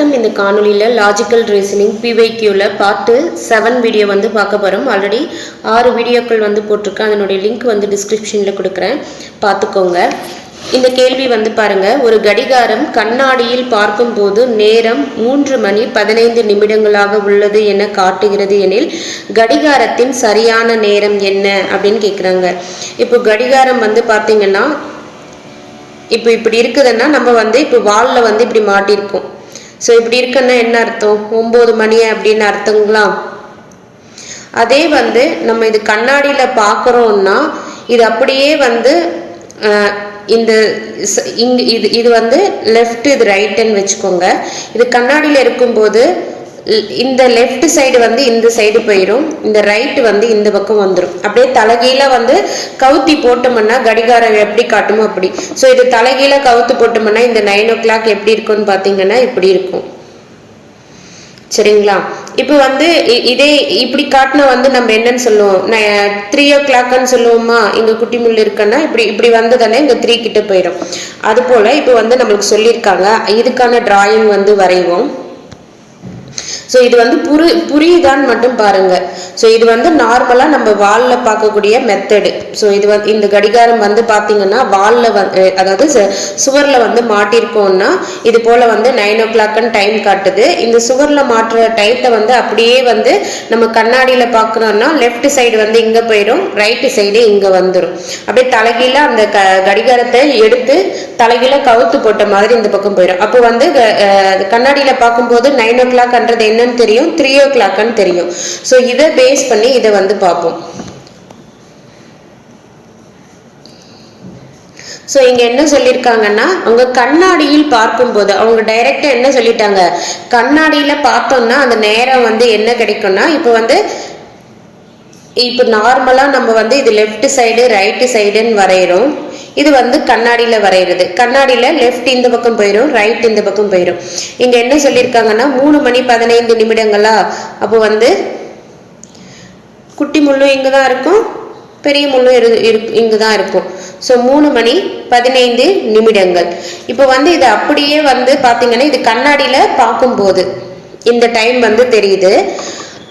இந்த காணொலியில் logical reasoning PYQல part 7 video வந்து பார்க்க போகிறோம். ஆல்ரெடி 6 வீடியோக்கள் வந்து போட்டிருக்கேன். அதனுடைய லிங்க் வந்து டிஸ்கிரிப்ஷனில் கொடுக்குறேன், பார்த்துக்கோங்க. இந்த கேள்வி வந்து பாருங்க, ஒரு கடிகாரம் கண்ணாடியில் பார்க்கும்போது நேரம் 3:15 உள்ளது என காட்டுகிறது எனில் கடிகாரத்தின் சரியான நேரம் என்ன அப்படின்னு கேட்குறாங்க. இப்போ கடிகாரம் வந்து பார்த்தீங்கன்னா இப்போ இப்படி இருக்குதுன்னா நம்ம வந்து இப்போ வாலில் வந்து இப்படி மாட்டியிருக்கோம். ஸோ இப்படி இருக்குன்னா என்ன அர்த்தம்? 9 மணி அப்படின்னு அர்த்தங்களா? அதே வந்து நம்ம இது கண்ணாடியில் பார்க்குறோம்னா இது அப்படியே வந்து இந்த இது வந்து லெஃப்ட், இது ரைட்டுன்னு வச்சுக்கோங்க. இது கண்ணாடியில் இருக்கும்போது இந்த லெஃப்ட் சைடு வந்து இந்த சைடு போயிடும், இந்த ரைட்டு வந்து இந்த பக்கம் வந்துடும். அப்படியே தலைகீழ வந்து கவுத்தி போட்டோம்னா கடிகாரம் எப்படி காட்டுமோ அப்படி. ஸோ இது தலைகீழ கவுத்து போட்டோம்னா இந்த 9 o'clock எப்படி இருக்கும்னு பார்த்தீங்கன்னா இப்படி இருக்கும். சரிங்களா? இப்போ வந்து இதே இப்படி காட்டினா வந்து நம்ம என்னன்னு சொல்லுவோம்? 3 o'clockன்னு சொல்லுவோமா? இங்க குட்டி முள் இருக்குன்னா இப்படி இப்படி வந்ததானே இங்க 3 கிட்ட போயிடும். அது போல இப்போ வந்து நம்மளுக்கு சொல்லியிருக்காங்க, இதுக்கான டிராயிங் வந்து வரைவோம். ஸோ இது வந்து புரியுதான்னு மட்டும் பாருங்க. ஸோ இது வந்து நார்மலாக நம்ம வாலில் பார்க்கக்கூடிய மெத்தடு. ஸோ இது வந்து இந்த கடிகாரம் வந்து பார்த்தீங்கன்னா வாலில் அதாவது சுவரில் வந்து மாட்டிருக்கோம்னா இது போல் வந்து 9 o'clockன்னு டைம் காட்டுது. இந்த சுவரில் மாட்டுற டைத்தை வந்து அப்படியே வந்து நம்ம கண்ணாடியில் பார்க்குறோம்னா லெஃப்ட் சைடு வந்து இங்கே போயிடும், ரைட்டு சைடு இங்கே வந்துடும். அப்படியே தலைகீழ அந்த கடிகாரத்தை எடுத்து தலைகீழ கவுத்து போட்ட மாதிரி இந்த பக்கம் போயிடும். அப்போ வந்து கண்ணாடியில் பார்க்கும்போது 9 o'clockன்றது என்னன்னு தெரியும், 3 o'clockன்னு தெரியும். ஸோ இதை பேஸ் பண்ணி இதை வந்து பார்ப்போம். ஸோ இங்க என்ன சொல்லியிருக்காங்கன்னா, அவங்க கண்ணாடியில் பார்க்கும்போது அவங்க டைரக்டா என்ன சொல்லிட்டாங்க, கண்ணாடியில பார்த்தோம்னா அந்த நேரம் வந்து என்ன கிடைக்கும்னா, இப்போ நார்மலா நம்ம வந்து இது லெஃப்ட் சைடு ரைட்டு சைடுன்னு வரைகிறோம். இது வந்து கண்ணாடியில் வரைகிறது. கண்ணாடியில் லெஃப்ட் இந்த பக்கம் போயிடும், ரைட் இந்த பக்கம் போயிடும். இங்கே என்ன சொல்லியிருக்காங்கன்னா 3:15 அப்போ வந்து குட்டி முள்ளும் இங்கே தான் இருக்கும், பெரிய முள்ளும் இங்கு தான் இருக்கும். ஸோ 3:15. இப்போ வந்து இது அப்படியே வந்து பார்த்தீங்கன்னா இது கண்ணாடியில் பார்க்கும்போது இந்த டைம் வந்து தெரியுது.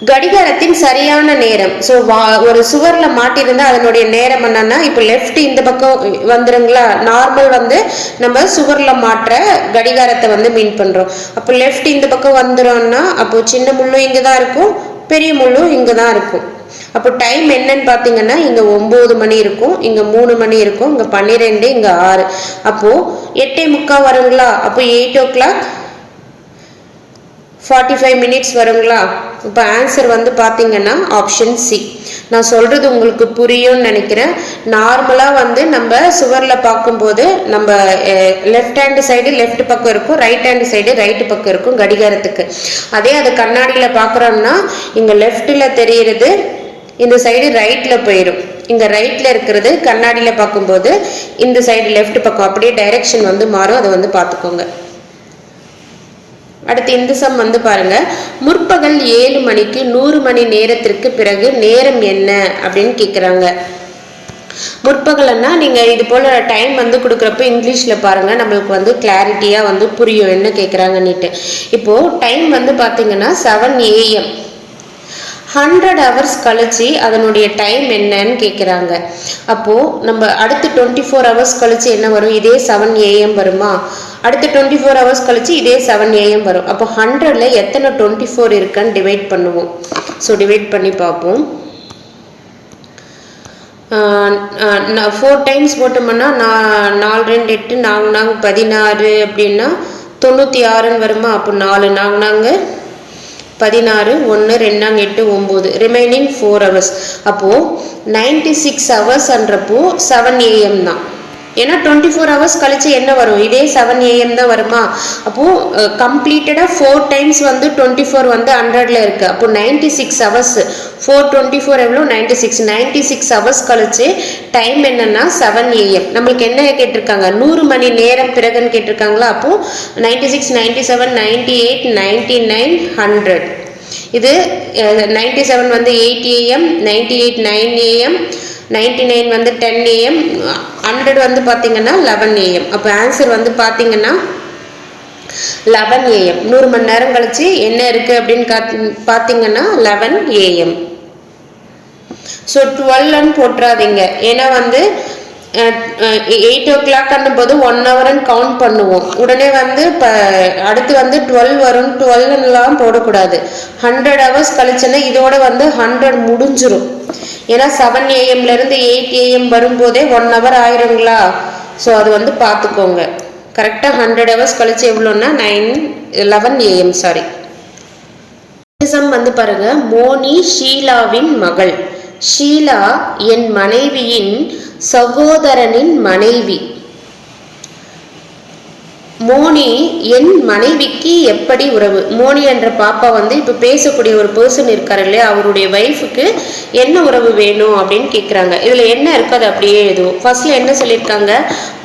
கடிகாரத்தின் சரியான நேரம், ஸோ ஒரு சுவர்ல மாட்டிருந்தா அதனுடைய நேரம் என்னன்னா, இப்போ லெஃப்ட் இந்த பக்கம் வந்துருங்களா? நார்மல் வந்து நம்ம சுவர்ல மாற்ற கடிகாரத்தை வந்து மீன் பண்றோம். அப்போ லெஃப்ட் இந்த பக்கம் வந்துடும்னா அப்போ சின்ன முள்ளும் இங்கே தான் இருக்கும், பெரிய முள்ளும் இங்கே தான் இருக்கும். அப்போ டைம் என்னன்னு பார்த்தீங்கன்னா இங்கே 9 மணி இருக்கும், இங்கே 3 மணி இருக்கும், இங்கே 12, இங்கே 6. அப்போ 8:45 வருங்களா? அப்போ 8 o'clock 45 minutes வருங்களா? இப்போ ஆன்சர் வந்து பார்த்தீங்கன்னா ஆப்ஷன் சி. நான் சொல்றது உங்களுக்கு புரியும்னு நினைக்கிறேன். நார்மலாக வந்து நம்ம சுவரில் பார்க்கும்போது நம்ம லெஃப்ட் ஹேண்ட் சைடு லெஃப்ட் பக்கம் இருக்கும், ரைட் ஹேண்ட் சைடு ரைட்டு பக்கம் இருக்கும் கடிகாரத்துக்கு. அதே அது கண்ணாடியில் பார்க்குறோம்னா இங்கே லெஃப்டில் தெரிகிறது, இந்த சைடு ரைட்டில் போயிடும். இங்கே ரைட்டில் இருக்கிறது கண்ணாடியில் பார்க்கும்போது இந்த சைடு லெஃப்ட் பக்கம் அப்படியே டைரெக்ஷன் வந்து மாறும். அதை வந்து பார்த்துக்கோங்க. அடுத்து இந்த சம் வந்து பாருங்க, முற்பகல் 7 மணிக்கு 100 மணி நேரத்திற்கு பிறகு நேரம் என்ன அப்படின்னு கேட்குறாங்க. முற்பகல்னா நீங்க இது போல டைம் வந்து கொடுக்குறப்ப இங்கிலீஷ்ல பாருங்க, நம்மளுக்கு வந்து கிளாரிட்டியா வந்து புரியும் என்ன கேட்குறாங்கன்னுட்டு. இப்போ டைம் வந்து பார்த்தீங்கன்னா 7 AM. 100 hours கழிச்சு அதனுடைய டைம் என்னன்னு கேட்குறாங்க. அப்போது நம்ம அடுத்து 24 hours கழிச்சு என்ன வரும்? இதே 7 AM வருமா? அடுத்து 24 hours கழிச்சு இதே 7 AM வரும். அப்போ 100ல் எத்தனை 24 இருக்குன்னு டிவைட் பண்ணுவோம். ஸோ டிவைட் பண்ணி பார்ப்போம். 4 டைம்ஸ் போட்டோம்னா 4 2 8 4 16 அப்படின்னா 96ன்னு வருமா? அப்போ 4 4 16 1 2 8 9 ரிமைனிங் 4 hours. அப்போது 96 hoursன்றப்போ 7 AM தான். ஏன்னா 24 hours கழிச்சு என்ன வரும்? இதே 7 AM தான் வருமா? அப்போது கம்ப்ளீட்டடாக 4 டைம்ஸ் வந்து 24 வந்து 100ல் இருக்குது. அப்போ 96 hours 4 எவ்வளோ? 96 hours கழிச்சு டைம் என்னன்னா 7 AM. நம்மளுக்கு என்ன கேட்டிருக்காங்க? 100 மணி நேரம் பிறகுன்னு கேட்டிருக்காங்களா? அப்போது 96 97 98 99 100. இது 97 வந்து 8 AM, 98 9 AM, 99 வந்து 10 AM, 100 வந்து பார்த்தீங்கன்னா 11 AM. அப்போ ஆன்சர் வந்து பார்த்தீங்கன்னா 11 AM 100 மணி நேரம் கழிச்சு என்ன இருக்கு அப்படின்னு பார்த்தீங்கன்னா 11 AM. ஸோ 12 போட்டுறாதீங்க, ஏன்னா வந்து 8 o'clock போது 1 hour கவுண்ட் பண்ணுவோம். உடனே வந்து இப்போ அடுத்து வந்து 12 வரும், 12 போடக்கூடாது. 100 hours கழிச்சுன்னா இதோட வந்து 100 முடிஞ்சிடும். ஏன்னா 7 AM இருந்து 8 AM வரும்போதே 1 hour ஆயிருங்களா. ஸோ அது வந்து பார்த்துக்கோங்க. கரெக்டாக 100 hours கழிச்சு எவ்வளோன்னா 11 AM. சாரி, வந்து பாருங்க, மோனி ஷீலாவின் மகள். ஷீலா என் மனைவியின் சகோதரனின் மனைவி. மோனி என் மனைவிக்கு எப்படி உறவு? மோனி என்ற பாப்பா வந்து இப்ப பேசக்கூடிய ஒரு பர்சன் இருக்காரு இல்லையா, அவருடைய வைஃபுக்கு என்ன உறவு வேணும் அப்படின்னு கேட்குறாங்க. இதுல என்ன இருக்கு அது அப்படியே எழுதுவோம். ஃபர்ஸ்ட்ல என்ன சொல்லியிருக்காங்க,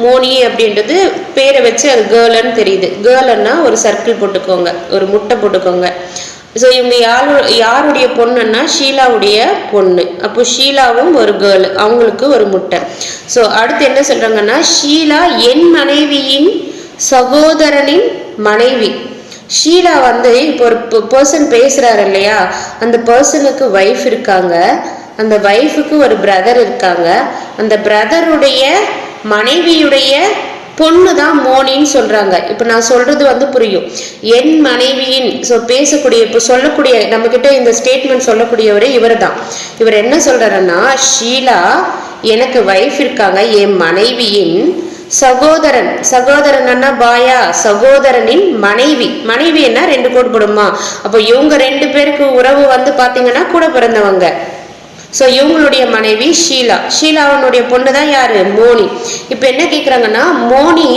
மோனி அப்படின்றது பேரை வச்சு அது கேர்ள்னு தெரியுது. கேர்ள்னா ஒரு சர்க்கிள் போட்டுக்கோங்க, ஒரு முட்டை போட்டுக்கோங்க. ஸோ இவங்க யாருடைய பொண்ணுன்னா ஷீலாவுடைய பொண்ணு. அப்போ ஷீலாவும் ஒரு கேர்ள், அவங்களுக்கு ஒரு முட்டை. ஸோ அடுத்து என்ன சொல்றாங்கன்னா, ஷீலா என் மனைவியின் சகோதரனின் மனைவி. ஷீலா வந்து இப்போ ஒரு பர்சன் பேசுறாரு இல்லையா, அந்த பர்சனுக்கு வைஃப் இருக்காங்க, அந்த வைஃபுக்கு ஒரு பிரதர் இருக்காங்க, அந்த பிரதருடைய மனைவியுடைய பொண்ணு தான் மோனின்னு சொல்றாங்க. இப்போ நான் சொல்றது வந்து புரியும். என் மனைவியின், ஸோ பேசக்கூடிய இப்போ சொல்லக்கூடிய நம்ம கிட்ட இந்த ஸ்டேட்மெண்ட் சொல்லக்கூடியவரே இவர் தான். இவர் என்ன சொல்றாருன்னா, ஷீலா எனக்கு வைஃப் இருக்காங்க, என் மனைவியின் சகோதரன். சகோதரன்னா பாயா, சகோதரனின் மனைவி. மனைவி என்ன 2 கோடு போடுமா, அப்போ இவங்க 2 பேருக்கு உறவு வந்து பாத்தீங்கன்னா கூட பிறந்தவங்க. ஸோ இவங்களுடைய மனைவி ஷீலா. ஷீலாவனுடைய பொண்ணு தான் யாரு, மோனி. இப்போ என்ன கேட்குறாங்கன்னா, மோனி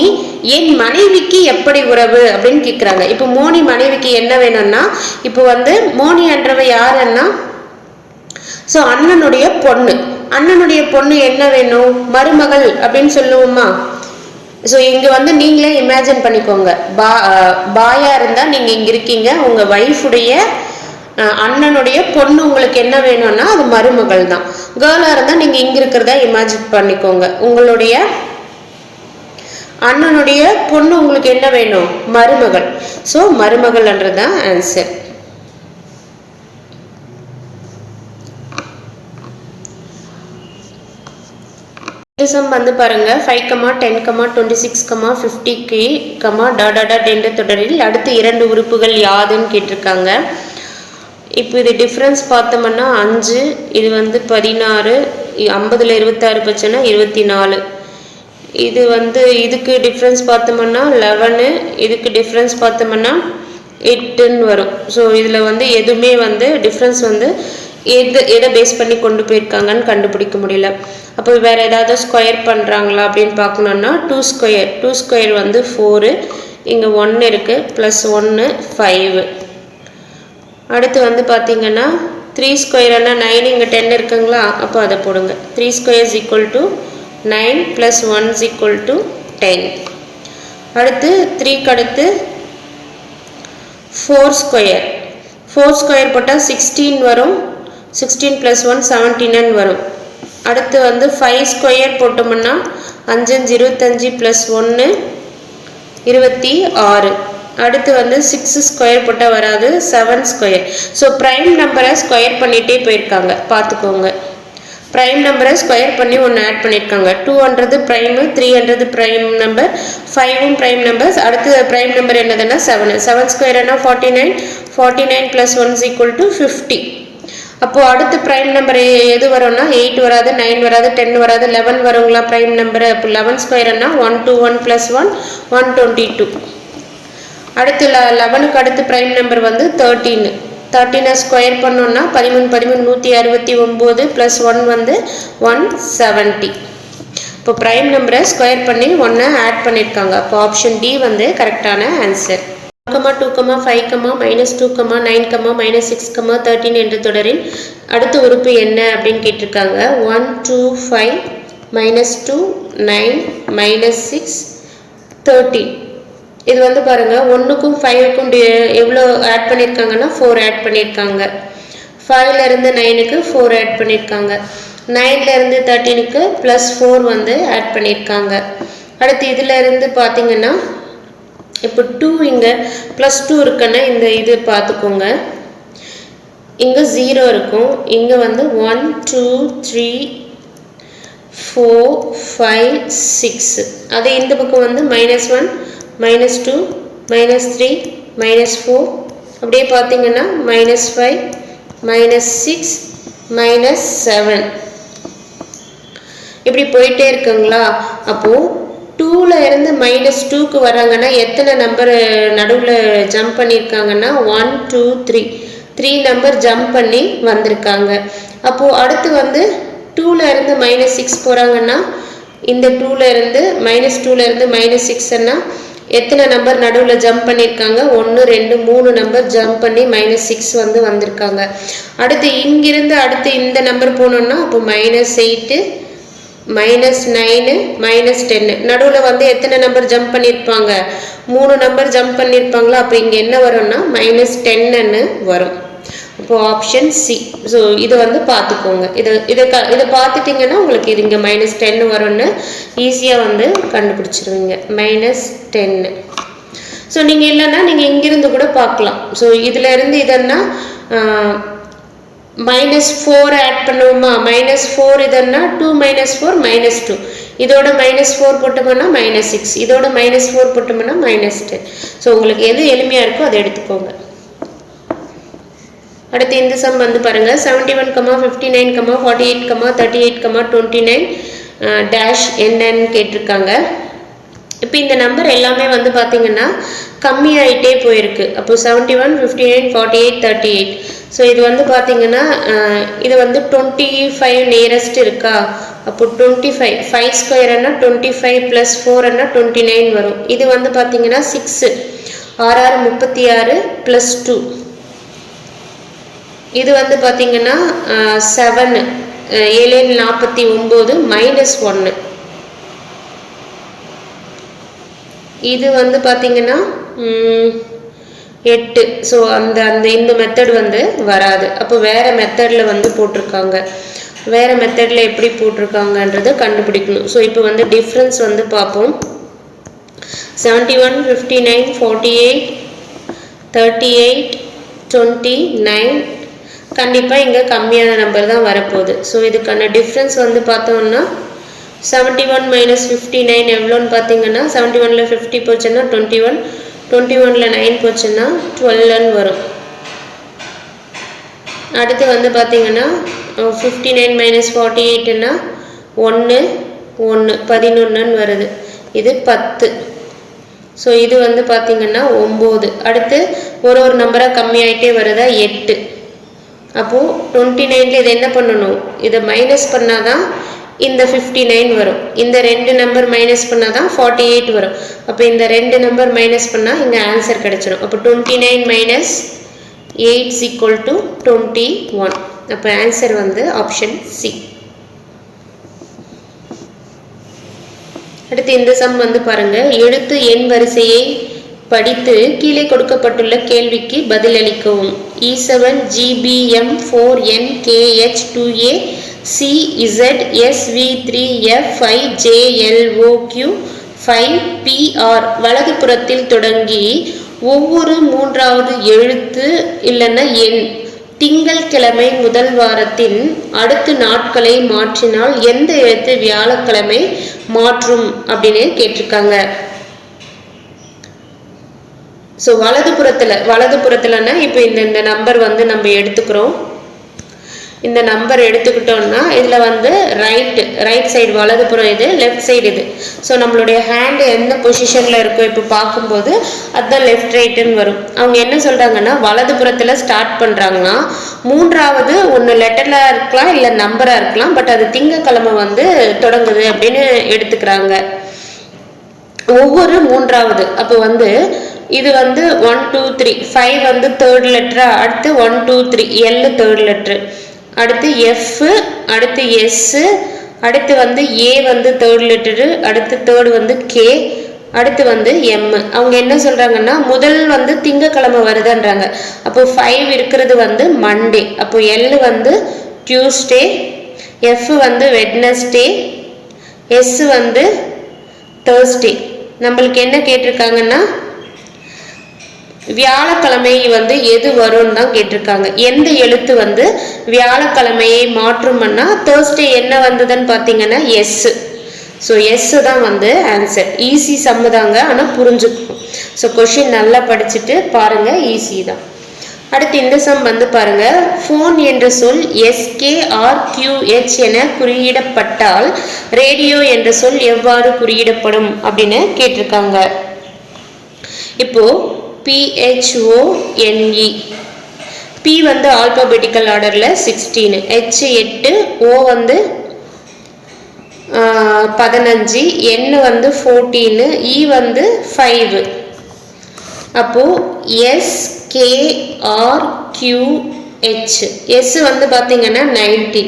என் மனைவிக்கு எப்படி உறவு அப்படின்னு கேட்குறாங்க. இப்போ மோனி மனைவிக்கு என்ன வேணும்னா, இப்போ வந்து மோனி என்றவ யாருன்னா, ஸோ அண்ணனுடைய பொண்ணு. அண்ணனுடைய பொண்ணு என்ன வேணும், மருமகள் அப்படின்னு சொல்லுவோமா. ஸோ இங்கே வந்து நீங்களே இமேஜின் பண்ணிக்கோங்க, பாயா இருந்தால் நீங்கள் இங்கே இருக்கீங்க, உங்கள் வைஃபுடைய அண்ணனுடைய பொண்ணு உங்களுக்கு என்ன வேணும்னா அது மருமகள் தான். கேர்ளா இருந்தா நீங்க இங்க இருக்கிறதா இமேஜின் பண்ணிக்கோங்க, உங்களுடைய அண்ணனுடைய பொண்ணு உங்களுக்கு என்ன வேணும், மருமகள். ஸோ மருமகள்ன்றதுதான் ஆன்சர். வந்து பாருங்க 5, 10, 26, 50 என்ற தொடரில் அடுத்து 2 உறுப்புகள் யாதுன்னு கேட்டிருக்காங்க. இப்போ இது டிஃப்ரென்ஸ் பார்த்தோம்னா 5, இது வந்து 16, 50ல் 26 போச்சுன்னா 24. இது வந்து இதுக்கு டிஃப்ரென்ஸ் பார்த்தோம்னா 11, இதுக்கு டிஃப்ரென்ஸ் பார்த்தோம்னா 8ன்னு வரும். ஸோ இதில் வந்து எதுவுமே வந்து டிஃப்ரென்ஸ் வந்து எதை பேஸ் பண்ணி கொண்டு போயிருக்காங்கன்னு கண்டுபிடிக்க முடியல. அப்போ வேறு ஏதாவது ஸ்கொயர் பண்ணுறாங்களா அப்படின்னு பார்க்கணுன்னா 2 ஸ்கொயர் வந்து 4, இங்கே 1 இருக்குது, +1 5. அடுத்து வந்து பார்த்தீங்கன்னா 3 ஸ்கொயர்னா 9, இங்கே 10 இருக்குங்களா, அப்போ அதை போடுங்க. 3 ஸ்கொயர் = 9 + 1 = 10. அடுத்து 3க்கு அடுத்து 4 ஸ்கொயர். 4 ஸ்கொயர் போட்டால் 16 வரும், 16 + 1 17 வரும். அடுத்து வந்து 5 ஸ்கொயர் போட்டோம்னா 5 25 + 1 26. அடுத்து வந்து 6 ஸ்கொயர் போட்டால் வராது, 7 ஸ்கொயர். ஸோ ப்ரைம் நம்பரை ஸ்கொயர் பண்ணிகிட்டே போயிருக்காங்க, பார்த்துக்கோங்க. ப்ரைம் நம்பரை ஸ்கொயர் பண்ணி ஒன்று ஆட் பண்ணியிருக்காங்க. 200 ப்ரைமு, 300 ப்ரைம் நம்பர், 5ம் ப்ரைம் நம்பர்ஸ். அடுத்து ப்ரைம் நம்பர் என்னதுன்னா 7. 7 ஸ்கொயர்னா 49, 49 + 1 = 50. அப்போது அடுத்து ப்ரைம் நம்பர் எது வரும்னா 8 வராது, 9 வராது, 10 வராது, 11 வருங்களா ப்ரைம் நம்பர். அப்போ 11 ஸ்கொயர்னா 121 + 1 122. அடுத்து 11க்கு அடுத்து ப்ரைம் நம்பர் வந்து 13. 13 ஸ்கொயர் பண்ணோம்னா 13 169 + 1 வந்து 170. இப்போ ப்ரைம் நம்பரை ஸ்கொயர் பண்ணி 1 ஆட் பண்ணியிருக்காங்க. அப்போ ஆப்ஷன் டி வந்து கரெக்டான ஆன்சர். 2, 5, -2, 9, -6, 13 என்ற தொடரின் அடுத்த உறுப்பு என்ன அப்படின்னு கேட்டிருக்காங்க. 1, 2, 5, -2, 9, -6, 13. இது வந்து பாருங்க 1க்கும் 5க்கும் எவ்வளோ ஆட் பண்ணியிருக்காங்கன்னா 4 ஆட் பண்ணியிருக்காங்க. 5லேருந்து 9க்கு 4 ஆட் பண்ணியிருக்காங்க. 9லேருந்து 13க்கு +4 வந்து ஆட் பண்ணியிருக்காங்க. அடுத்து இதில் இருந்து பார்த்தீங்கன்னா இப்போ 2 இங்கே +2 இருக்குன்னா இந்த இது பார்த்துக்கோங்க, இங்கே 0 இருக்கும், இங்கே வந்து 1 2 3 4 5 6, அதே இந்த பக்கம் வந்து -1 -2 -3 -4, அப்படியே பார்த்தீங்கன்னா -5 -6 -7 இப்படி போயிட்டே இருக்குங்களா. அப்போது 2ல இருந்து -2க்கு வராங்கன்னா எத்தனை நம்பர் நடுவில் ஜம்ப் பண்ணியிருக்காங்கன்னா 1 2 3 நம்பர் ஜம்ப் பண்ணி வந்திருக்காங்க. அப்போது அடுத்து வந்து 2ல இருந்து -6 போகிறாங்கன்னா இந்த 2ல இருந்து -6ன்னா எத்தனை நம்பர் நடுவில் ஜம்ப் பண்ணியிருக்காங்க, 1 2 3 நம்பர் ஜம்ப் பண்ணி -6 வந்து வந்திருக்காங்க. அடுத்து இங்கிருந்து அடுத்து இந்த நம்பர் போனோம்னா அப்போ -8 -9 -10 நடுவில் வந்து எத்தனை நம்பர் ஜம்ப் பண்ணியிருப்பாங்க, 3 நம்பர் ஜம்ப் பண்ணியிருப்பாங்களா. அப்போ இங்கே என்ன வரும்னா -10ன்னு வரும். அப்போ ஆப்ஷன் சி. ஸோ இது வந்து பார்த்துக்கோங்க, இதை பார்த்துட்டிங்கன்னா உங்களுக்கு இது இங்கே -10 வரும்னு ஈஸியாக வந்து கண்டுபிடிச்சிருவீங்க, -10. ஸோ நீங்கள் இல்லைன்னா நீங்கள் இங்கிருந்து கூட பார்க்கலாம். ஸோ இதில் இருந்து இதன்னா -4 ஆட் பண்ணுவோமா, -4 இதன்னா 2 -4 -2, இதோட -4 போட்டோம்னா -6, இதோட -4 போட்டோம்னா -10. ஸோ உங்களுக்கு எது எளிமையாக இருக்கோ அதை எடுத்துக்கோங்க. அடுத்து இந்த சம் வந்து பாருங்கள், 71, 59, 48, 38, 29 டேஷ் என்னன்னு கேட்டிருக்காங்க. இப்போ இந்த நம்பர் எல்லாமே வந்து பார்த்தீங்கன்னா கம்மியாயிட்டே போயிருக்கு. அப்போ 71, 59, 48, 38. ஸோ இது வந்து பார்த்தீங்கன்னா இது வந்து 25 நியரஸ்ட் இருக்கா. அப்போ 25 5 ஸ்கொயர்னா 25 + 4ன்னா 29 வரும். இது வந்து பார்த்தீங்கன்னா 6 6 36 + 2. இது வந்து பார்த்தீங்கன்னா 7 7 49 -1. இது வந்து பார்த்தீங்கன்னா 8. ஸோ இந்த மெத்தட் வந்து வராது. அப்போ வேறு மெத்தடில் வந்து போட்டிருக்காங்க. வேறு மெத்தடில் எப்படி போட்டிருக்காங்கன்றதை கண்டுபிடிக்கணும். ஸோ இப்போ வந்து டிஃப்ரென்ஸ் வந்து பார்ப்போம். 71, 59, 48, 38, 29 கண்டிப்பாக இங்கே கம்மியான நம்பர் தான் வரப்போகுது. ஸோ இதுக்கான டிஃப்ரென்ஸ் வந்து பார்த்தோம்னா 71 - 59 எவ்வளோன்னு பார்த்தீங்கன்னா 71ல் 50 போச்சுன்னா 21, 21ல் 9 போச்சுன்னா 12ன்னு வரும். அடுத்து வந்து பார்த்தீங்கன்னா 59 - 48ன்னா 1 1 11ன்னு வருது. இது 10. ஸோ இது வந்து பார்த்தீங்கன்னா 9. அடுத்து ஒரு நம்பராக கம்மியாயிட்டே வருதா 8. அப்போது 29ல் இதை என்ன பண்ணணும், இதை மைனஸ் பண்ணால் தான் இந்த 59 வரும். இந்த 2 நம்பர் மைனஸ் பண்ணால் தான் 48 வரும். அப்போ இந்த 2 நம்பர் மைனஸ் பண்ணால் இங்கே ஆன்சர் கிடச்சிடும். அப்போ 29 - 8 = 21. அப்போ ஆன்சர் வந்து ஆப்ஷன் சி. அடுத்து இந்த சம் வந்து பாருங்கள், எழுத்து எண் வரிசையை படித்து கீழே கொடுக்கப்பட்டுள்ள கேள்விக்கு பதிலளிக்கவும். E7 GBM 4N KH 2A CZ SV3 F5 JLOQ 5PR வலது புறத்தில் தொடங்கி ஒவ்வொரு மூன்றாவது எழுத்து இல்லைன்னா எண் திங்கள்கிழமை முதல் வாரத்தின் அடுத்த நாட்களை மாற்றினால் எந்த எழுத்து வியாழக்கிழமை மாற்றும் அப்படின்னு கேட்டிருக்காங்க. ஸோ வலதுபுறத்துலன்னா இப்போ இந்த நம்பர் வந்து நம்ம எடுத்துக்கிறோம். இந்த நம்பர் எடுத்துக்கிட்டோம்னா இதில் வந்து ரைட் சைடு வலதுபுறம் இது, லெஃப்ட் சைடு இது. ஸோ நம்மளுடைய ஹேண்டு எந்த பொசிஷனில் இருக்கோ இப்போ பார்க்கும்போது அதுதான் லெஃப்ட் ரைட்டுன்னு வரும். அவங்க என்ன சொல்கிறாங்கன்னா வலதுபுறத்தில் ஸ்டார்ட் பண்ணுறாங்கன்னா மூன்றாவது ஒன்று லெட்டராக இருக்கலாம் இல்லை நம்பராக இருக்கலாம், பட் அது திங்கக்கிழமை வந்து தொடங்குது அப்படின்னு எடுத்துக்கிறாங்க. ஒவ்வொரு மூன்றாவது அப்போ வந்து இது வந்து 1 2 3 5 வந்து தேர்ட் லெட்டரா, அடுத்து 1 2 3 L தேர்ட் லெட்ரு, அடுத்து F, அடுத்து S, அடுத்து வந்து A வந்து தேர்ட் லெட்டரு, அடுத்து தேர்டு வந்து K, அடுத்து வந்து M. அவங்க என்ன சொல்றாங்கன்னா முதல் வந்து திங்கக்கிழமை வருதுன்றாங்க. அப்போ 5 இருக்கிறது வந்து மண்டே, அப்போ L வந்து டியூஸ்டே, F வந்து வெட்னஸ்டே, S வந்து தேர்ஸ்டே. நம்மளுக்கு என்ன கேட்டிருக்காங்கன்னா வியாழக்கிழமை வந்து எது வரும்னு தான் கேட்டிருக்காங்க. எந்த எழுத்து வந்து வியாழக்கிழமையை மாற்றும்னா தேர்ஸ்டே என்ன வந்ததுன்னு பார்த்தீங்கன்னா எஸ். ஸோ எஸ் தான் வந்து ஆன்சர். ஈஸி சம்மு தாங்க, ஆனால் புரிஞ்சுக்கணும். ஸோ கொஷின் நல்லா படிச்சுட்டு பாருங்க, ஈஸி தான். அடுத்து இந்த சம் வந்து பாருங்க, ஃபோன் என்ற சொல் SKRQH என குறியிடப்பட்டால் ரேடியோ என்ற சொல் எவ்வாறு குறியிடப்படும் அப்படின்னு கேட்டிருக்காங்க. இப்போ PHONE, P வந்து ஆல்பாபெட்டிக்கல் ஆர்டர்ல 16, H 8, O வந்து 15, N வந்து 14, E வந்து 5. அப்போ SKRQH, S வந்து பார்த்தீங்கன்னா 19,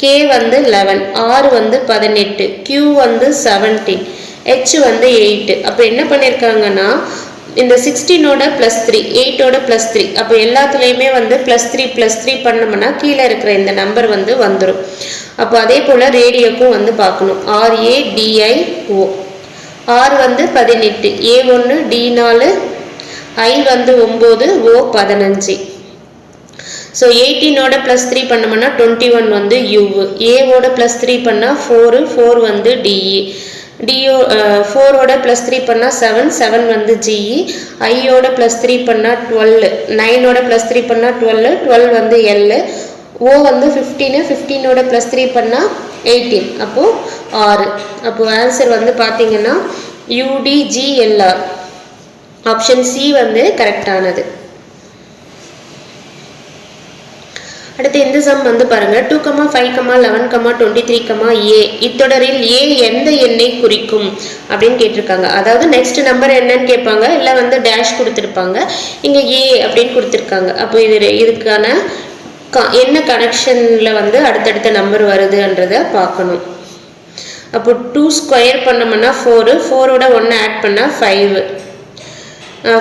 K வந்து 11, R வந்து 18, Q வந்து 17, H வந்து 8. அப்போ என்ன பண்ணியிருக்காங்கன்னா இந்த 16ஓட +3, 8ஓட +3, அப்போ எல்லாத்துலேயுமே வந்து +3 பண்ணோம்னா கீழே இருக்கிற இந்த நம்பர் வந்து வந்துடும். அப்போ அதே போல் ரேடியோக்கும் வந்து பார்க்கணும். RADIO, R வந்து 18, A1 D4, I வந்து 9, O 15. ஸோ 18ஓட +3 பண்ணோம்னா 21 வந்து U, A-ஓட +3 பண்ணால் 4 வந்து DE, D4ஓட +3 பண்ணால் 7 வந்து GE, I-ஓட +3 பண்ணால் 12, 9ஓட +3 பண்ணால் 12 வந்து L, O வந்து 15ஓட +3 பண்ணால் 18, அப்போது 6. அப்போது ஆன்சர் வந்து பார்த்தீங்கன்னா UDGLR, ஆப்ஷன் C வந்து கரெக்டானது. அடுத்து இந்த சம் வந்து பாருங்க, 2, 5, 11, 23, A இத்தொடரில் A எந்த எண்ணை குறிக்கும் அப்படின்னு கேட்டிருக்காங்க. அதாவது நெக்ஸ்ட் நம்பர் என்னன்னு கேட்பாங்க, இல்லை வந்து டேஷ் கொடுத்துருப்பாங்க, இங்கே A அப்படின்னு கொடுத்துருக்காங்க. அப்போ இதுக்கான என்ன கனெக்ஷனில் வந்து அடுத்தடுத்த நம்பர் வருதுன்றதை பார்க்கணும். அப்போ 2 ஸ்கொயர் பண்ணோம்னா 4, 4ஓட 1 ஆட் பண்ணால் 5,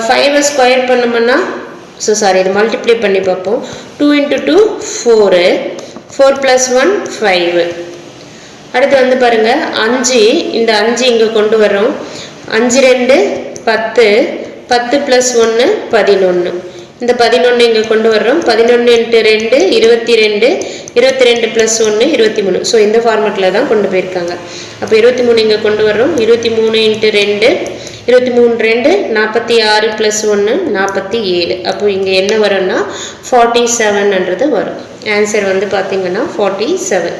5 ஸ்கொயர் பண்ணோம்னா இது மல்டிப்ளை பண்ணி பார்ப்போம். 2 × 2 4, 4 + 1 5. அடுத்து வந்து பாருங்க 5, இந்த 5 இங்கே கொண்டு வரோம். 5 2 10, 10 + 1 11, இந்த 11 இங்கே கொண்டு வர்றோம். 11 × 2 22, 22 + 1 23. ஸோ இந்த ஃபார்மெட்டில் தான் கொண்டு போயிருக்காங்க. அப்போ 23 இங்கே கொண்டு வர்றோம். 23 × 2, 23 2 46 + 1 47. அப்போ இங்கே என்ன வரும்னா 47ன்றது வரும். ஆன்சர் வந்து பார்த்தீங்கன்னா 47.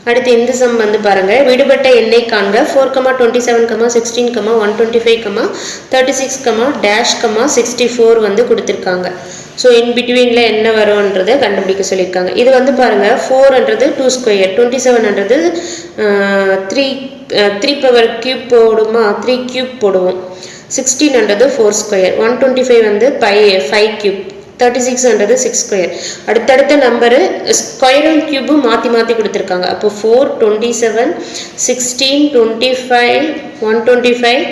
அடுத்து இந்த சம் வந்து பாருங்க, விடுபட்ட எண்ணை காண்க. 4, 27, 16, 125, 36, -64 வந்து கொடுத்துருக்காங்க. ஸோ இன் பிட்வீனில் என்ன வரும்ன்றதை கண்டுபிடிக்க சொல்லியிருக்காங்க. இது வந்து பாருங்க, 4ன்றது 2 ஸ்கொயர், 27ன்றது 3 பவர் கியூப் போடுமா, 3 கியூப் போடுவோம். 16ன்றது 4 ஸ்கொயர், 125 வந்து 5 கியூப், 36ன்றது 6 ஸ்கொயர். அடுத்தடுத்த நம்பரு ஸ்கொயரும் கியூபும் மாற்றி மாற்றி கொடுத்துருக்காங்க. அப்போ 4, 27, 16, 25, 125,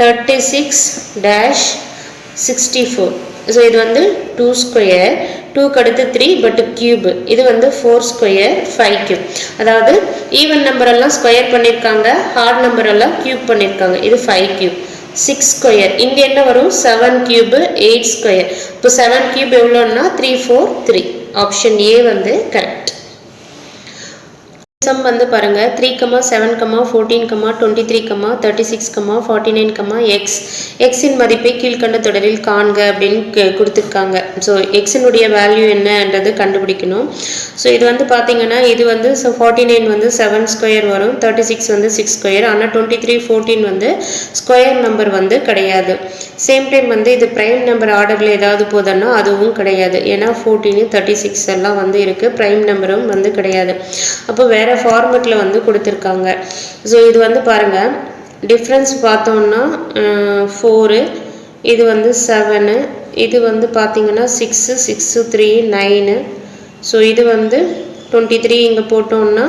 36 -64. ஸோ இது வந்து 2 ஸ்கொயர், 2க்கு அடுத்து 3 பட் கியூப், இது வந்து 4 ஸ்கொயர் 5 கியூப். அதாவது ஈவன் நம்பர் எல்லாம் ஸ்கொயர் பண்ணியிருக்காங்க, ஹார்ட் நம்பர் எல்லாம் கியூப் பண்ணியிருக்காங்க. இது 5 கியூப், 6 ஸ்கொயர். இங்கே என்ன வரும், 7 கியூப் 8 ஸ்கொயர். இப்போ 7 கியூப் எவ்வளோன்னா 3 4 3. ஆப்ஷன் ஏ வந்து கரெக்ட். சம் வந்து பாருங்க, 3, 7, 14, 23, 36, 49, x இன் மதிப்பை கீழ்கண்ட தொடரில் காண்க அப்படின்னு கொடுத்துருக்காங்க. ஸோ எக்ஸினுடைய வேல்யூ என்னன்றது கண்டுபிடிக்கணும். ஸோ இது வந்து பார்த்தீங்கன்னா இது வந்து 49 வந்து 7 ஸ்கொயர் வரும், 36 வந்து 6 ஸ்கொயர். ஆனால் 23, 14 வந்து ஸ்கொயர் நம்பர் வந்து கிடையாது. சேம் டைம் வந்து இது ப்ரைம் நம்பர் ஆர்டரில் ஏதாவது போதுன்னா அதுவும் கிடையாது. ஏன்னா 14, 36 எல்லாம் வந்து இருக்குது, ப்ரைம் நம்பரும் வந்து கிடையாது. அப்போ வேறு ஃபார்மெட்டில் வந்து கொடுத்துருக்காங்க. ஸோ இது வந்து பாருங்கள், டிஃப்ரென்ஸ் பார்த்தோம்னா 4, இது வந்து 7, இது வந்து பார்த்திங்கன்னா 6, 6, 3, 9. ஸோ இது வந்து 23 இங்கே போட்டோம்னா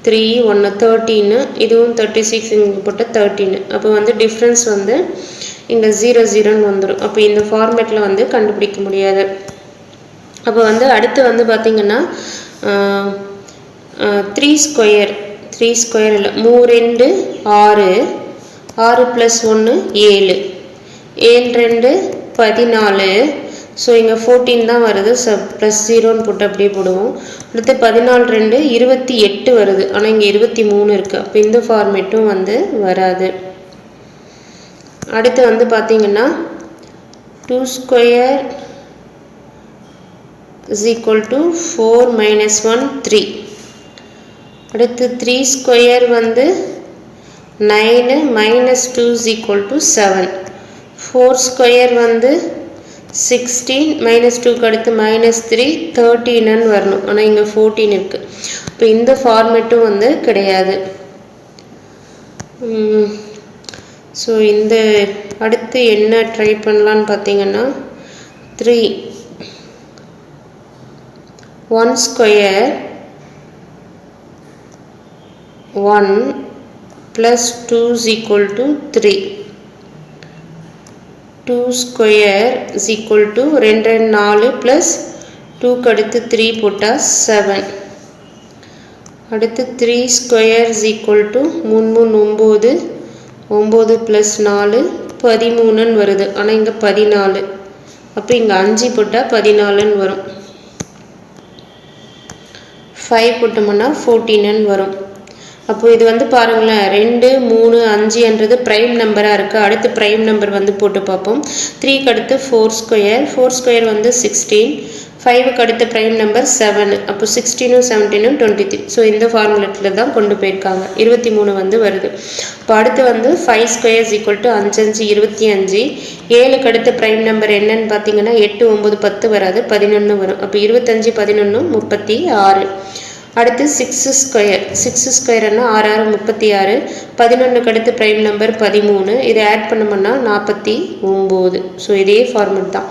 3, 1, 13, இதுவும் 36 இங்கே போட்டால் 13. அப்போ வந்து டிஃப்ரென்ஸ் வந்து இங்கே 0 0ன்னு வந்துடும். அப்போ இந்த ஃபார்மேட்டில் வந்து கண்டுபிடிக்க முடியாது. அப்போ வந்து அடுத்து வந்து பார்த்திங்கன்னா 3 ஸ்கொயர் இல்லை, 3 2 6, 6 + 1 7, 7 2 14. ஸோ இங்கே 14 தான் வருது. ஸோ ப்ளஸ் 0ன்னு போட்டு அப்படியே போடுவோம். அடுத்து 14 2 28 வருது. ஆனால் இங்கே 23 இருக்குது. அப்போ இந்த ஃபார்மேட்டும் வந்து வராது. அடுத்து வந்து பார்த்தீங்கன்னா 2 square is equal to 4 minus 1 3. அடுத்து 3 square வந்து 9 minus 2 is equal to 7. 4 square வந்து 16 minus 2 அடுத்து minus 3 13 வரணும். ஆனால் இங்கே 14 இருக்கு. இப்போ இந்த ஃபார்மேட்டும் வந்து கிடையாது. ஸோ இந்த அடுத்து என்ன ட்ரை பண்ணலான்னு பார்த்தீங்கன்னா 3 1 square 1 plus 2 is equal to 3. 2 square is equal to 2 4 plus 2 அடுத்து 3 போட்டால் 7. அடுத்து 3 square is equal to 3 9 9 plus 4 13 வருது. ஆனால் இங்கே 14. அப்போ இங்கே 5 போட்டால் 14 வரும். 5 போட்டோம்னா 14 வரும். அப்போ இது வந்து பாருங்களேன் 2 3 5ன்றது ப்ரைம் நம்பராக இருக்குது. அடுத்து ப்ரைம் நம்பர் வந்து போட்டு பார்ப்போம். 3க்கு அடுத்து 4 ஸ்கொயர் வந்து 16. 5க்கு அடுத்த ப்ரைம் நம்பர் 7. அப்போ 16 17 23. ஸோ இந்த ஃபார்முலேட்டில் தான் கொண்டு போயிருக்காங்க. 23 வந்து வருது. இப்போ அடுத்து வந்து 5 square is equal to 5 5 25. 7க்கு அடுத்த ப்ரைம் நம்பர் என்னன்னு பார்த்தீங்கன்னா 8 9 10 வராது, 11 வரும். அப்போ 25 11 36. அடுத்து 6 ஸ்கொயர்னா 6 6 36. 11க்கு அடுத்து ப்ரைம் நம்பர் 13. இதை ஆட் பண்ணோம்னா 49. ஸோ இதே ஃபார்மெட் தான்.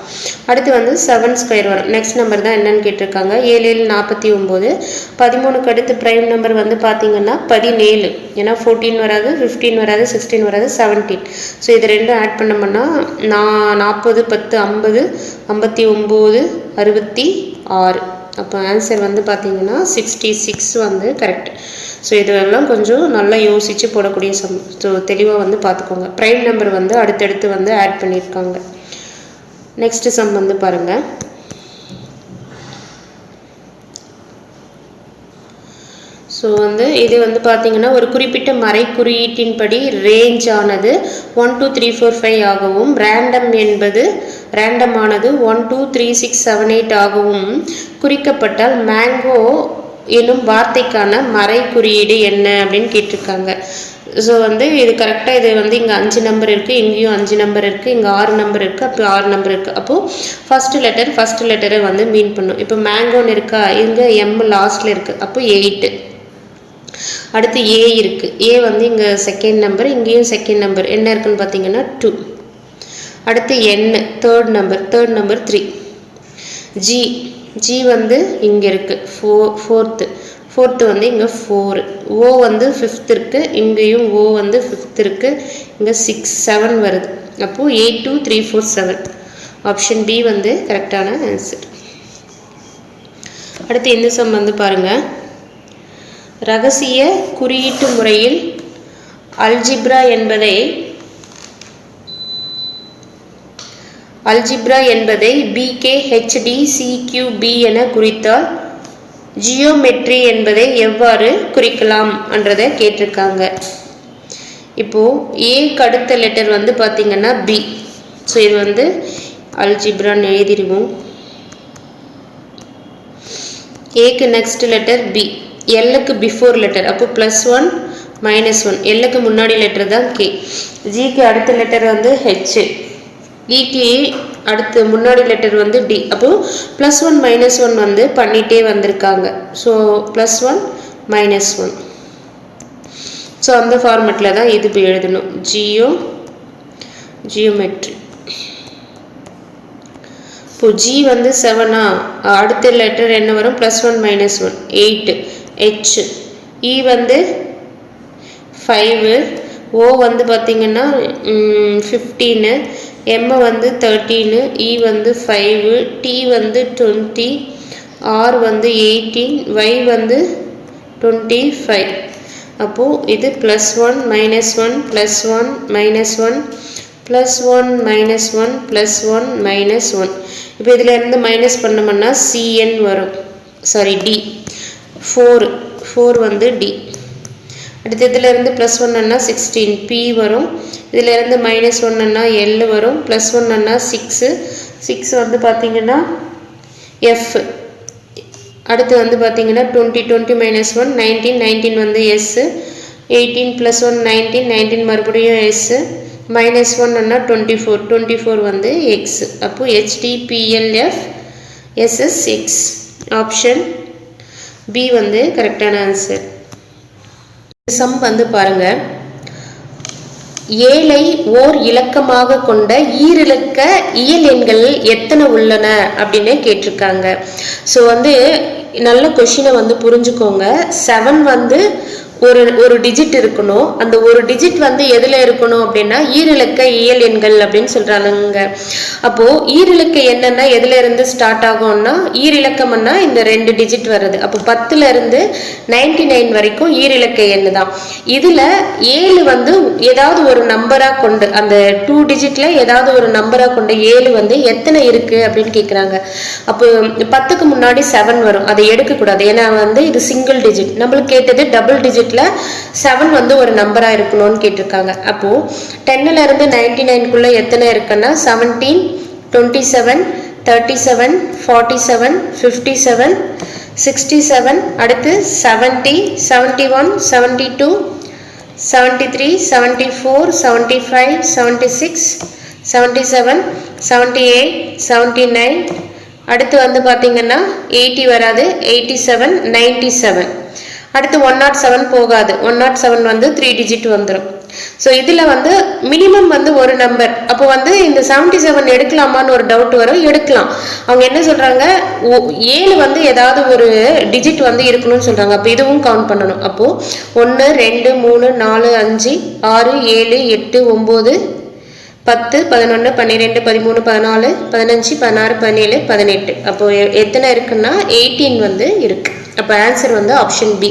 அடுத்து வந்து 7 ஸ்கொயர் வரும். நெக்ஸ்ட் நம்பர் தான் என்னன்னு கேட்டிருக்காங்க. 7 7 49. 13க்கு அடுத்து ப்ரைம் நம்பர் வந்து பார்த்தீங்கன்னா 17. ஏன்னா 14 வராது, 15 வராது, 16 வராது, 17. ஸோ இது ரெண்டும் ஆட் பண்ணோம்னா 40 10 50 59 66. அப்போ ஆன்சர் வந்து பார்த்தீங்கன்னா 66 வந்து கரெக்ட். ஸோ இதெல்லாம் கொஞ்சம் நல்லா யோசித்து போடக்கூடிய ஸோ தெளிவாக வந்து பார்த்துக்கோங்க. ப்ரைம் நம்பர் வந்து அடுத்தடுத்து வந்து ஆட் பண்ணியிருக்காங்க. நெக்ஸ்ட் சம் வந்து பாருங்கள். ஸோ வந்து இது வந்து பார்த்தீங்கன்னா ஒரு குறிப்பிட்ட மறை குறியீட்டின்படி ரேஞ்ச் ஆனது 1 2 3 4 5 ஆகவும் ரேண்டமானது 1 2 3 6 7 8 ஆகவும் குறிக்கப்பட்டால் மேங்கோ என்னும் வார்த்தைக்கான மறை குறியீடு என்ன அப்படின்னு கேட்டிருக்காங்க. ஸோ வந்து இது கரெக்டாக இது வந்து இங்கே 5 நம்பர் இருக்குது, இங்கேயும் 5 நம்பர் இருக்குது, இங்கே 6 நம்பர் இருக்குது, அப்போ 6 நம்பர் இருக்குது. அப்போது ஃபஸ்ட்டு லெட்டரை வந்து மீன் பண்ணும். இப்போ மேங்கோன்னு இருக்கா, இங்கே எம் லாஸ்ட்டில் இருக்குது, அப்போ 8. அடுத்து ஏ இருக்குது. ஏ வந்து இங்கே செகண்ட் நம்பர், இங்கேயும் செகண்ட் நம்பர் என்ன இருக்குன்னு பார்த்தீங்கன்னா 2. அடுத்து என் தேர்ட் நம்பர் 3. ஜி வந்து இங்கே இருக்குது ஃபோர்த்து வந்து இங்கே 4. ஓ வந்து 5th இருக்குது, இங்கேயும் ஓ வந்து 5th இருக்குது, இங்கே 6 7 வருது. அப்போது 8 2 3 4 7. ஆப்ஷன் பி வந்து கரெக்டான ஆன்சர். அடுத்து இந்த சம் வந்து பாருங்கள். ரகசிய குறியீட்டு முறையில் அல்ஜிப்ரா என்பதை BKHDCQB என குறித்தால் ஜியோமெட்ரி என்பதை எவ்வாறு குறிக்கலாம் என்றதை கேட்டிருக்காங்க. இப்போது ஏக்கு அடுத்த லெட்டர் வந்து பார்த்தீங்கன்னா பி. ஸோ இது வந்து அல்ஜிப்ரான்னு எழுதிடுவோம். ஏக்கு நெக்ஸ்ட் லெட்டர் பி. எல்லுக்கு பிஃபோர் லெட்டர், அப்போ +1 -1. எல்லுக்கு முன்னாடி லெட்டர் தான் கே. ஜிக்கு அடுத்த லெட்டர் வந்து ஹெச். இக்கு அடுத்து முன்னாடி லெட்டர் வந்து டி. அப்போது +1 -1 வந்து பண்ணிகிட்டே வந்திருக்காங்க. ஸோ +1 -1. ஸோ அந்த ஃபார்மெட்டில் தான் இது எழுதணும். ஜியோமெட்ரி. இப்போ ஜி வந்து 7. அடுத்த லெட்டர் என்ன வரும்? +1 -1 8. H. E வந்து 5. O வந்து பார்த்தீங்கன்னா 15. M வந்து 13. E வந்து 5. T வந்து 20. R வந்து 18. Y வந்து 25. அப்போது இது +1 -1 +1 -1 +1 -1 +1 -1. இப்போ இதில் இருந்து மைனஸ் பண்ணோம்னா Cn வரும், சாரி D. 4 வந்து D. அடுத்து இதில் இருந்து +1 16 P வரும். இதில் இருந்து -1 L வரும். +1 6 வந்து பார்த்தீங்கன்னா F. அடுத்து வந்து பார்த்தீங்கன்னா 20 20 -1 19 19 வந்து S. 18 +1 19 19 மறுபடியும் S. -1 24 24 வந்து X. அப்போ HDPLF SS6. ஆப்ஷன் B வந்து கரெக்டான ஆன்சர். சம் வந்து பாருங்க, 7ஐ ஓர் இலக்கமாக கொண்ட ஈரிலக்க இயல் எண்கள் எத்தனை உள்ளன அப்படின்னு கேட்டிருக்காங்க. ஸோ வந்து நல்ல கொஷினை வந்து புரிஞ்சுக்கோங்க. 7 வந்து ஒரு டிஜிட் இருக்கணும். அந்த ஒரு டிஜிட் வந்து எதில் இருக்கணும் அப்படின்னா ஈரிலக்க இயல் எண்கள் அப்படின்னு சொல்கிறாங்க. அப்போது ஈரிலக்க எண்ணன்னா எதில் இருந்து ஸ்டார்ட் ஆகும்னா ஈரிலக்கம்னா இந்த 2 டிஜிட் வருது. அப்போ 10லேருந்து 99 வரைக்கும் ஈரிலக்க எண்ணு தான். இதில் 7 வந்து ஏதாவது ஒரு நம்பராக கொண்டு, அந்த 2 டிஜிட்டில் ஏதாவது ஒரு நம்பராக கொண்டு 7 வந்து எத்தனை இருக்குது அப்படின்னு கேட்குறாங்க. அப்போ 10க்கு முன்னாடி 7 வரும், அதை எடுக்கக்கூடாது. ஏன்னா வந்து இது சிங்கிள் டிஜிட். நம்மளுக்கு கேட்டது டபுள் டிஜிட். 7 வந்து ஒரு நம்பரா இருக்கணும்னு கேட்டிருக்காங்க. அப்போ 10லேருந்து 99க்குள்ள எத்தனை இருக்குன்னா 17 27 37 47 57 67, அடுத்து 70 71 72 73 74 75 76 77 78 79, அடுத்து வந்து பார்த்தீங்கன்னா 80 வராது, 87 97. அடுத்து 107 போகாது, 107 வந்து 3 டிஜிட் வந்துடும். ஸோ இதில் வந்து மினிமம் வந்து ஒரு நம்பர். அப்போ வந்து இந்த 77 எடுக்கலாமான்னு ஒரு டவுட் வரும். எடுக்கலாம். அவங்க என்ன சொல்கிறாங்க, 7 வந்து ஏதாவது ஒரு டிஜிட் வந்து இருக்கணும்னு சொல்கிறாங்க. அப்போ இதுவும் கவுண்ட் பண்ணணும். அப்போது 1 2 3 4 5 6 7 8 9 10 11 12 13 14 15 16 17 18. அப்போ எத்தனை இருக்குன்னா 18 வந்து இருக்கு. அப்போ ஆன்சர் வந்து ஆப்ஷன் பி.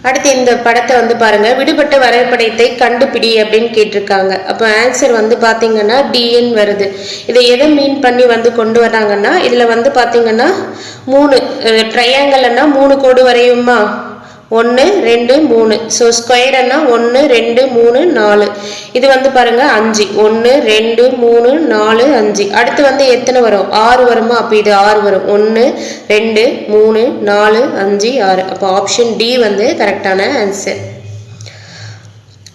அடுத்து இந்த படத்தை வந்து பாருங்க, விடுபட்ட வரைபடத்தை கண்டுபிடி அப்படின்னு கேட்டிருக்காங்க. அப்போ ஆன்சர் வந்து பார்த்தீங்கன்னா டிஎன் வருது. இதை எதை மீன் பண்ணி வந்து கொண்டு வராங்கன்னா, இதில் வந்து பார்த்தீங்கன்னா 3 ட்ரையாங்கல்னா 3 கோடு வரையுமா, 1 2 3. ஸோ ஸ்கொயர்னா 1 2 3 4. இது வந்து பாருங்க 5, 1 2 3 4 5. அடுத்து வந்து எத்தனை வரும், 6 வருமா. அப்போ இது 6 வரும், 1 2 3 4 5 6. அப்போ ஆப்ஷன் டி வந்து கரெக்டான ஆன்சர்.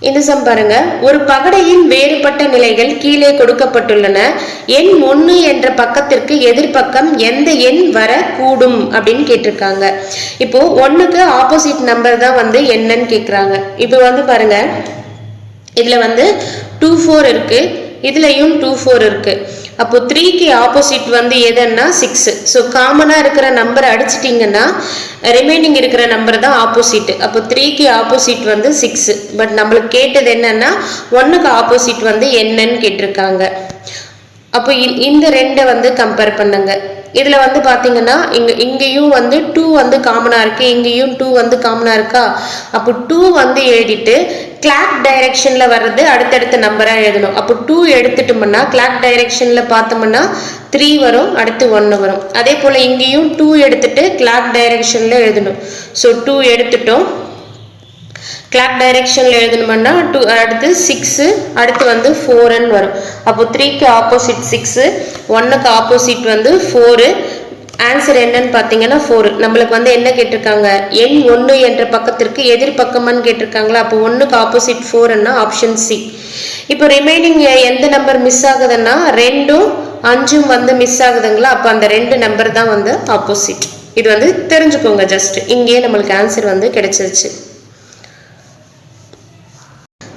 இந்த சம் பாருங்க, ஒரு பகடையின் வேறுபட்ட நிலைகள் கீழே கொடுக்கப்பட்டுள்ளன. எண் 1 என்ற பக்கத்திற்கு எதிர்பக்கம் எந்த எண் வர கூடும் அப்படின்னு கேட்டிருக்காங்க. இப்போ 1க்கு ஆப்போசிட் நம்பர் தான் வந்து என்னன்னு கேட்குறாங்க. இப்போ வந்து பாருங்க, இதுல வந்து 24 இருக்கு, இதுலயும் 24 இருக்கு. அப்போ 3க்கு ஆப்போசிட் வந்து எதுன்னா 6. ஸோ காமனாக இருக்கிற நம்பர் அடிச்சிட்டிங்கன்னா ரிமைனிங் இருக்கிற நம்பர் தான் ஆப்போசிட். அப்போ 3க்கு ஆப்போசிட் வந்து 6. பட் நம்மளுக்கு கேட்டது என்னன்னா 1க்கு ஆப்போசிட் வந்து என்னன்னு கேட்டிருக்காங்க. அப்போ இந்த 2 வந்து கம்பேர் பண்ணுங்க. இதில் வந்து பார்த்தீங்கன்னா இங்கேயும் வந்து 2 வந்து காமனாக இருக்குது, இங்கேயும் 2 வந்து காமனாக இருக்கா. அப்போ 2 வந்து எழுதிட்டு கிளாக் டைரெக்ஷனில் வர்றது அடுத்தடுத்த நம்பராக எழுதணும். அப்போ 2 எடுத்துட்டோம்னா கிளாக் டைரெக்ஷனில் பார்த்தோம்னா 3 வரும், அடுத்து 1 வரும். அதே போல் இங்கேயும் 2 எடுத்துட்டு கிளாக் டைரெக்ஷனில் எழுதணும். ஸோ 2 எடுத்துட்டோம், கிளாக் டைரெக்ஷனில் எழுதணும்னா 2, அடுத்து 6, அடுத்து வந்து 4ன்னு வரும். அப்போ 3க்கு ஆப்போசிட் 6, 1க்கு ஆப்போசிட் வந்து 4. ஆன்சர் என்னன்னு பார்த்தீங்கன்னா 4. நம்மளுக்கு வந்து என்ன கேட்டிருக்காங்க, எண் 1 என்ற பக்கத்திற்கு எதிர்பக்கமான்னு கேட்டிருக்காங்களா. அப்போ 1க்கு ஆப்போசிட் 4ன்னா ஆப்ஷன் சி. இப்போ ரிமைனிங் எந்த நம்பர் மிஸ் ஆகுதுன்னா 2ம் 5ம் வந்து மிஸ் ஆகுதுங்களா. அப்போ அந்த 2 நம்பர் தான் வந்து ஆப்போசிட். இது வந்து தெரிஞ்சுக்கோங்க. ஜஸ்ட் இங்கேயே நம்மளுக்கு ஆன்சர் வந்து கிடைச்சிருச்சு.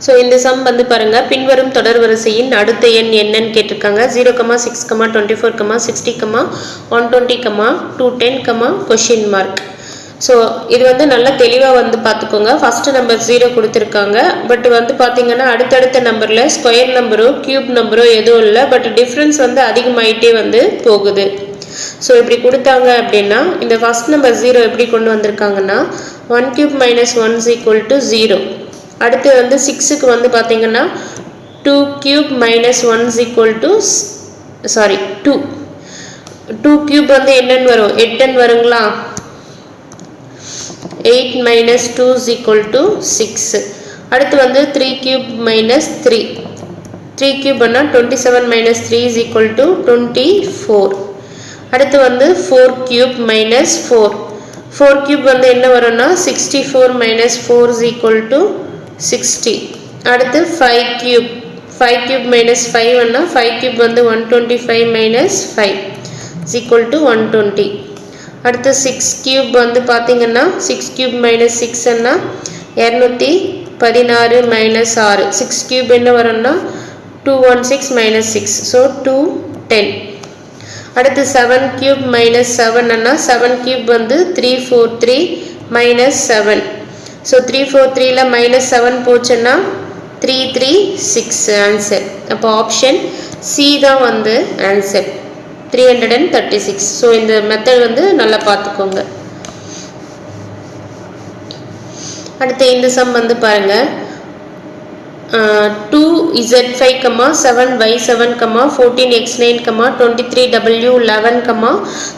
ஸோ இந்த சம் வந்து பாருங்க, பின்வரும் தொடர் வரிசையின் அடுத்த எண் என்னன்னு கேட்டிருக்காங்க. 0, 6, 24, 60, 120, 210, கொஷின் மார்க். ஸோ இது வந்து நல்லா தெளிவாக வந்து பார்த்துக்கோங்க. ஃபஸ்ட்டு நம்பர் 0 கொடுத்துருக்காங்க. பட் வந்து பார்த்தீங்கன்னா அடுத்தடுத்த நம்பரில் ஸ்கொயர் நம்பரோ கியூப் நம்பரோ எதுவும் இல்லை. பட் டிஃப்ரென்ஸ் வந்து அதிகமாயிட்டே வந்து போகுது. ஸோ இப்படி கொடுத்தாங்க அப்படின்னா இந்த ஃபஸ்ட் நம்பர் 0 எப்படி கொண்டு வந்திருக்காங்கன்னா 1³ - 1 = 0. அடுத்து வந்து 6க்கு வந்து பார்த்தீங்கன்னா 2 cube minus 1 is equal to 2 cube வந்து என்னன்னு வரும் 8 வருங்களா 8 minus 2 is equal to 6 அடுத்து வந்து 3 cube minus 3 cube பண்ணா 27 minus 3 is equal to 24 அடுத்து வந்து 4 cube minus 4 cube வந்து என்ன வரும்னா 64 minus 4 is equal to 60 அடுத்து 5 cube minus 5 அண்ணா 5 cube வந்து 125 minus 5 is equal to 120 அடுத்து 6 cube வந்து பாத்தீங்கன்னா 6 cube minus 6 அண்ணா 216 minus 6 6 cube என்ன வரும்னா 216 minus 6 so 210 அடுத்து 7 cube minus 7 அண்ணா 7 cube வந்து 343 minus 7 so 343 ல minus 7 போச்சுன்னா 336 ஆன்சர் அப்ப ஆப்ஷன் C தான் வந்து ஆன்சர் 336 so இந்த மெத்தட் வந்து நல்லா பாத்துக்கோங்க அடுத்து இந்த சம் வந்து பாருங்க 2z5, 7y7, 14x9, 23w11,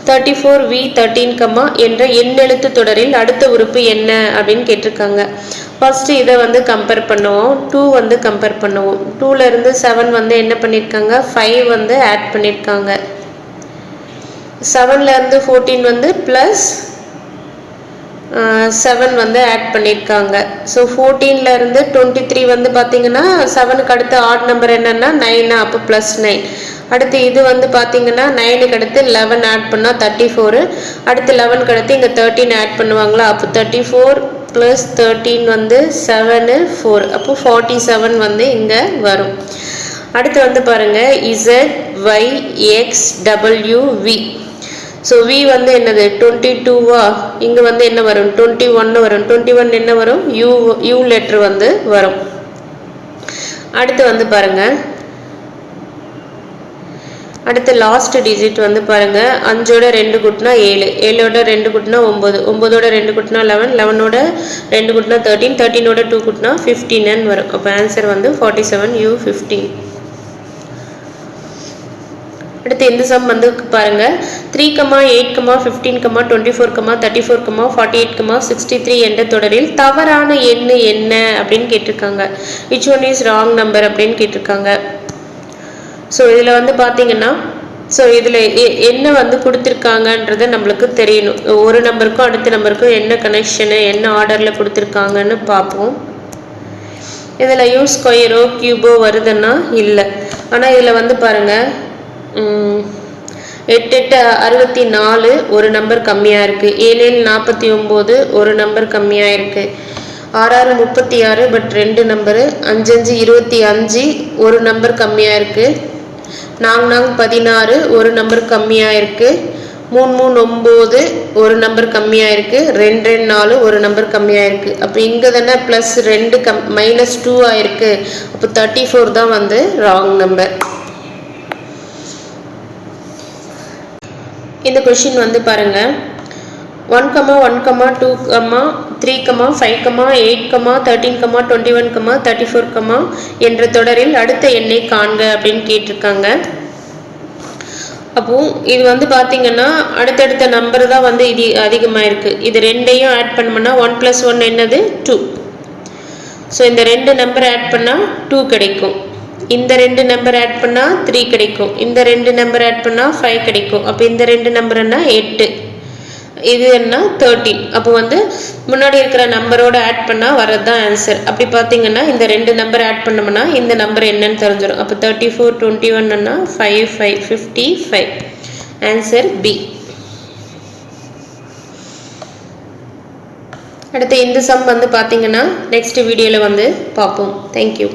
34v13 என்ற எண்ணெழுத்து தொடரில் அடுத்த உறுப்பு என்ன அப்படின்னு கேட்டிருக்காங்க. ஃபர்ஸ்ட் இதை வந்து கம்பேர் பண்ணுவோம். 2 வந்து கம்பேர் பண்ணுவோம். 2ல இருந்து 7 வந்து என்ன பண்ணியிருக்காங்க, 5 வந்து ஆட் பண்ணியிருக்காங்க. 7ல இருந்து 14 வந்து பிளஸ் 7 வந்து ஆட் பண்ணியிருக்காங்க. ஸோ 14ல இருந்து 23 வந்து பார்த்தீங்கன்னா 7க்கு அடுத்து ஆட் நம்பர் என்னன்னா 9, அப்போ ப்ளஸ் 9. அடுத்து இது வந்து பார்த்தீங்கன்னா 9க்கு அடுத்து 11 ஆட் பண்ணால் 34, அடுத்து 11க்கு அடுத்து இங்கே 13 ஆட் பண்ணுவாங்களா, அப்போ 34 ப்ளஸ் 13 வந்து 7 4, அப்போ 47 வந்து இங்கே வரும். அடுத்து வந்து பாருங்க ZY XWV. ஸோ V வந்து என்னது 22வா, இங்கே வந்து என்ன வரும் 21 வரும். 21 என்ன வரும், U லெட்டர் வந்து வரும். அடுத்து வந்து பாருங்க, அடுத்து லாஸ்ட் டிஜிட் வந்து பாருங்க 5ஓட 2 கூட்டினா 7, 7ஓட 2 கூட்டினா 9, 9ஓட 2 கூட்டினா 11, 11ஓட 2 கூட்டினா 13, 13ஓட 2 கூட்டினா 15 வரும். அப்போ ஆன்சர் வந்து 47U15. அடுத்து இந்த சம் வந்து பாருங்க 3, 8, 15, 24, 34, 48, 63 என்ற தொடரில் தவறான எண்ணு என்ன அப்படின்னு கேட்டிருக்காங்க. which one is wrong number அப்படின்னு கேட்டிருக்காங்க. ஸோ இதில் வந்து பார்த்தீங்கன்னா ஸோ இதில் என்ன வந்து கொடுத்துருக்காங்கன்றது நம்மளுக்கு தெரியணும். ஒரு நம்பருக்கும் அடுத்த நம்பருக்கும் என்ன கனெக்ஷனு, என்ன ஆர்டரில் கொடுத்துருக்காங்கன்னு பார்ப்போம். இதில் யூ ஸ்கொயரோ கியூபோ வருதுன்னா இல்லை. ஆனால் இதில் வந்து பாருங்கள் 8, 8, 64 ஒரு நம்பர் கம்மியாக இருக்குது. 7, 7, 49 ஒரு நம்பர் கம்மியாக இருக்குது. 6, 6, 36 பட் 2 நம்பரு. 5, 5, 25 ஒரு நம்பர் கம்மியாக இருக்குது. 4, 4, 16 ஒரு நம்பர் கம்மியாக இருக்குது. 3, 3, 9 ஒரு நம்பர் கம்மியாக இருக்குது. 2, 2, 4 ஒரு நம்பர் கம்மியாக இருக்குது. அப்போ இங்கே தானே ப்ளஸ் 2 -2 ஆயிருக்கு. அப்போ 34 தான் வந்து ராங் நம்பர். இந்த கொஷின் வந்து பாருங்க 1, 1, 2, 3, 5, 8, 13, 21, 34 என்ற தொடரில் அடுத்த எண்ணை காண்க அப்படின்னு கேட்டிருக்காங்க. அப்போ இது வந்து பார்த்தீங்கன்னா அடுத்தடுத்த நம்பர் தான் வந்து இது அதிகமாக இருக்குது. இது ரெண்டையும் ஆட் பண்ணோம்னா 1 + 1 என்னது 2. ஸோ இந்த 2 நம்பர் ஆட் பண்ணால் 2 கிடைக்கும். இந்த 2 நம்பர் ஆட் பண்ணால் 3 கிடைக்கும். இந்த 2 நம்பர் ஆட் பண்ணால் 5 கிடைக்கும். அப்போ இந்த 2 நம்பர் என்ன 8, இது என்ன 13. அப்போ வந்து முன்னாடி இருக்கிற நம்பரோட ஆட் பண்ணால் வரது தான் ஆன்சர். அப்படி பார்த்தீங்கன்னா இந்த 2 நம்பர் ஆட் பண்ணோம்னா இந்த நம்பர் என்னன்னு தெரிஞ்சிடும். அப்போ 34, 21 5, 5, 55. Answer B. அடுத்து இந்த சம் வந்து பார்த்தீங்கன்னா நெக்ஸ்ட் வீடியோவில் வந்து பார்ப்போம். தேங்க்யூ.